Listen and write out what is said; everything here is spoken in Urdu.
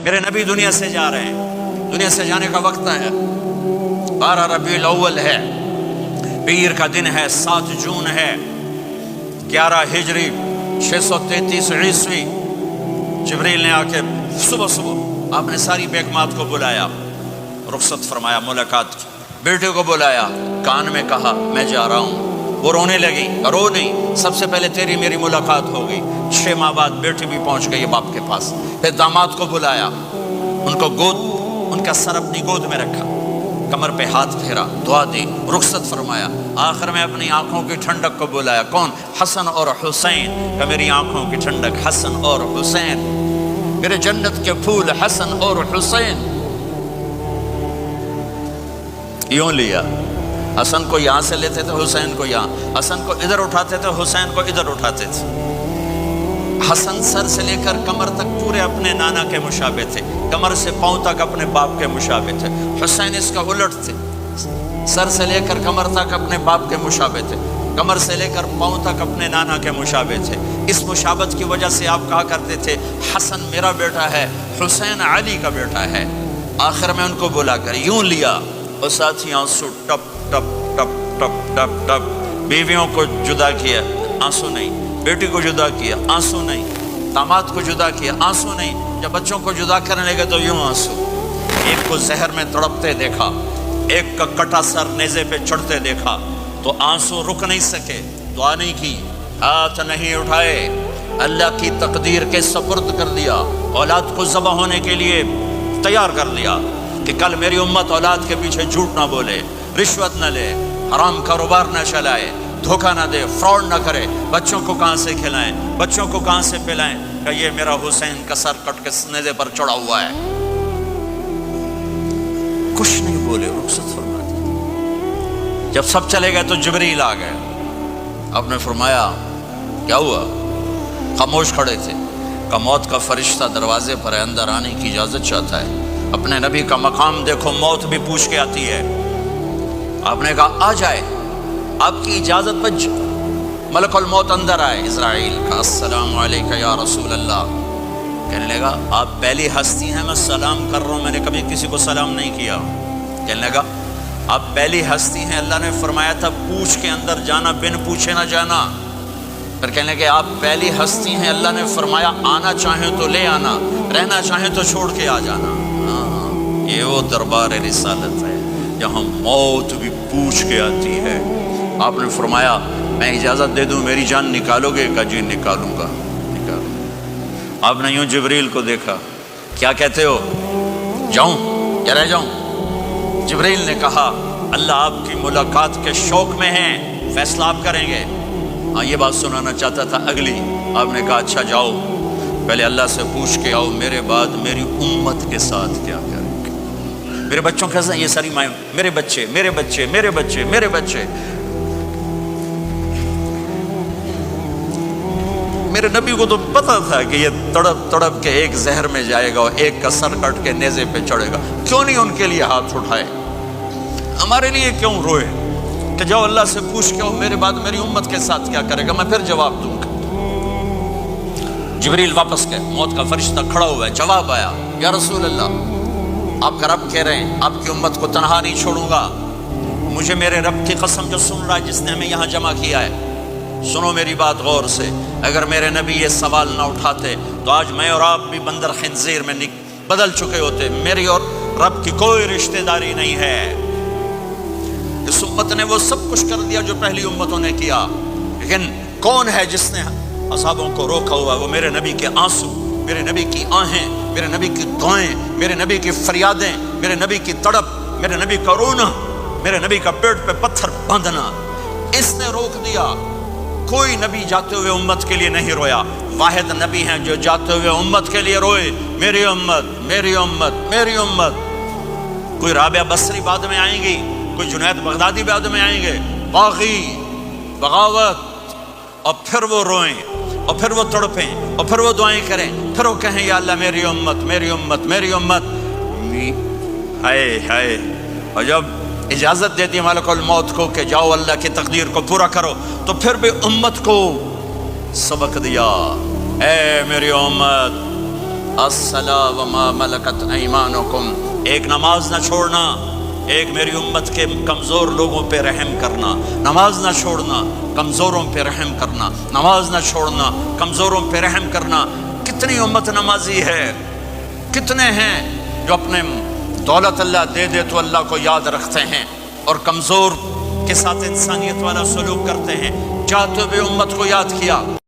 میرے نبی دنیا سے جا رہے ہیں، دنیا سے جانے کا وقت ہے، 12 ربیع الاول ہے، پیر کا دن ہے، 7 جون ہے، 11 ہجری 633 عیسوی۔ جبریل نے آ کے صبح صبح آپ نے ساری بیگمات کو بلایا، رخصت فرمایا، ملاقات کی، بیٹے کو بلایا، کان میں کہا میں جا رہا ہوں۔ وہ رونے لگی، رو نہیں، سب سے پہلے تیری میری ملاقات ہو گئی۔ 6 ماہ بعد بیٹی بھی پہنچ گئی باپ کے پاس۔ پھر داماد کو بلایا، ان کو ان کا سر اپنی گود میں رکھا، کمر پہ ہاتھ پھیرا، دعا دی، رخصت فرمایا۔ آخر میں اپنی آنکھوں کی ٹھنڈک کو بلایا، کون؟ حسن اور حسین، کہ میری آنکھوں کی ٹھنڈک حسن اور حسین، میرے جنت کے پھول حسن اور حسین۔ یوں لیا، حسن کو یہاں سے لیتے تھے، حسین کو یہاں، حسن کو ادھر اٹھاتے تھے، حسین کو ادھر اٹھاتے تھے۔ حسن سر سے لے کر کمر تک پورے اپنے نانا کے مشابہ تھے، کمر سے پاؤں تک اپنے باپ کے مشابہ تھے۔ حسین اس کا الٹ تھے، سر سے لے کر کمر تک اپنے باپ کے مشابہ تھے، کمر سے لے کر پاؤں تک اپنے نانا کے مشابہ تھے۔ اس مشابہت کی وجہ سے آپ کہا کرتے تھے حسن میرا بیٹا ہے، حسین علی کا بیٹا ہے۔ آخر میں ان کو بلا کر یوں لیا، اور ساتھ ہی آنسو ٹپ ٹپ ٹپ ٹپ ٹپ ٹپ۔ بیویوں کو جدا کیا، آنسو نہیں، بیٹی کو جدا کیا، آنسو نہیں، داماد کو جدا کیا، آنسو نہیں۔ جب بچوں کو جدا کرنے لگے تو یوں آنسو۔ ایک کو زہر میں تڑپتے دیکھا، ایک کا کٹا سر نیزے پہ چڑھتے دیکھا تو آنسو رک نہیں سکے، دعا نہیں کی، ہاتھ نہیں اٹھائے، اللہ کی تقدیر کے سپرد کر دیا، اولاد کو ذبح ہونے کے لیے تیار کر لیا کہ کل میری امت اولاد کے پیچھے جھوٹ نہ بولے، رشوت نہ لے، حرام کاروبار نہ چلائے، دھوکہ نہ دے، فراڈ نہ کرے، بچوں کو کہاں سے کھلائیں، بچوں کو کہاں سے پلائیں، کہ یہ میرا حسین کا سر کٹ کے نیزے پر چڑھا ہوا ہے۔ کچھ نہیں بولے، رخصت فرما دی۔ جب سب چلے گئے تو جبریل آ گئے، آپ نے فرمایا کیا ہوا؟ خاموش کھڑے تھے، کہ موت کا فرشتہ دروازے پر ہے، اندر آنے کی اجازت چاہتا ہے۔ اپنے نبی کا مقام دیکھو، موت بھی پوچھ کے آتی ہے۔ آپ نے کہا آ جائے، آپ کی اجازت پر ملک الموت اندر آئے۔ اسرائیل کا السلام علیکہ یا رسول اللہ، کہنے لگا آپ پہلی ہستی ہیں، میں سلام کر رہا ہوں، میں نے کبھی کسی کو سلام نہیں کیا۔ کہنے لگا آپ پہلی ہستی ہیں، اللہ نے فرمایا تھا پوچھ کے اندر جانا، بن پوچھے نہ جانا۔ پھر کہنے لگے آپ پہلی ہستی ہیں، اللہ نے فرمایا آنا چاہیں تو لے آنا، رہنا چاہیں تو چھوڑ کے آ جانا۔ یہ وہ دربار رسالت ہے جہاں موت بھی پوچھ کے آتی ہے۔ آپ نے فرمایا میں اجازت دے دوں میری جان نکالو گے؟ کہا جی نکالوں گا، نکالوں۔ آپ نے یوں جبریل کو دیکھا، کیا کہتے ہو؟ جاؤں یا رہ جاؤں؟ جبریل نے کہا اللہ آپ کی ملاقات کے شوق میں ہیں، فیصلہ آپ کریں گے۔ ہاں یہ بات سنانا چاہتا تھا اگلی۔ آپ نے کہا اچھا جاؤ، پہلے اللہ سے پوچھ کے آؤ میرے بعد میری امت کے ساتھ کیا کریں گے، میرے بچوں کے ساتھ۔ یہ ساری مائیں، میرے بچے میرے بچے میرے بچے میرے بچے۔ میرے نبی کو تو پتا تھا کہ یہ تڑپ تڑپ کے ایک زہر میں جائے گا اور ایک کا سر کٹ کے نیزے پہ چڑھے گا، کیوں نہیں ان کے لیے ہاتھ اٹھائے؟ ہمارے لیے کیوں روئے؟ کہ جاؤ اللہ سے پوچھ کے میرے بعد میری امت کے ساتھ کیا کرے گا، میں پھر جواب دوں گا۔ جبریل واپس گئے، موت کا فرشتہ کھڑا ہوا ہے، جواب آیا یا رسول اللہ آپ کا رب کہہ رہے ہیں آپ کی امت کو تنہا نہیں چھوڑوں گا۔ مجھے میرے رب کی قسم جو سن رہا ہے، جس نے ہمیں یہاں جمع کیا ہے، سنو میری بات غور سے۔ اگر میرے نبی یہ سوال نہ اٹھاتے تو آج میں اور آپ بھی بندر خنزیر میں بدل چکے ہوتے۔ میری اور رب کی کوئی رشتہ داری نہیں ہے۔ اس امت نے وہ سب کچھ کر دیا جو پہلی امتوں نے کیا، لیکن کون ہے جس نے اصحابوں کو روکا ہوا؟ وہ میرے نبی کے آنسو، میرے نبی کی آہیں، میرے نبی کی دعائیں، میرے نبی کی فریادیں، میرے نبی کی تڑپ، میرے نبی کا رونا، میرے نبی کا پیٹ پہ پتھر باندھنا، اس نے روک دیا۔ کوئی نبی جاتے ہوئے امت کے لیے نہیں رویا، واحد نبی ہیں جو جاتے ہوئے امت کے لیے روئے، میری امت میری امت میری امت۔ کوئی رابعہ بصری بعد میں آئیں گی، کوئی جنید بغدادی بعد میں آئیں گے، باغی، بغاوت، اور پھر وہ روئیں، اور پھر وہ تڑپیں، اور پھر وہ دعائیں کریں، پھر وہ کہیں یا اللہ میری امت میری امت میری امت۔ ہائے ہائے، اور جب اجازت دیتی ملک الموت کو کہ جاؤ اللہ کی تقدیر کو پورا کرو، تو پھر بھی امت کو سبق دیا، اے میری امت الصلاۃ وما ملکت ایمانکم، ایک نماز نہ چھوڑنا، ایک میری امت کے کمزور لوگوں پہ رحم کرنا، نماز نہ چھوڑنا، کمزوروں پہ رحم کرنا، نماز نہ چھوڑنا، کمزوروں پہ رحم کرنا۔ کتنی امت نمازی ہے، کتنے ہیں جو اپنے دولت اللہ دے دے تو اللہ کو یاد رکھتے ہیں اور کمزور کے ساتھ انسانیت والا سلوک کرتے ہیں، چاہتے ہوئے امت کو یاد کیا۔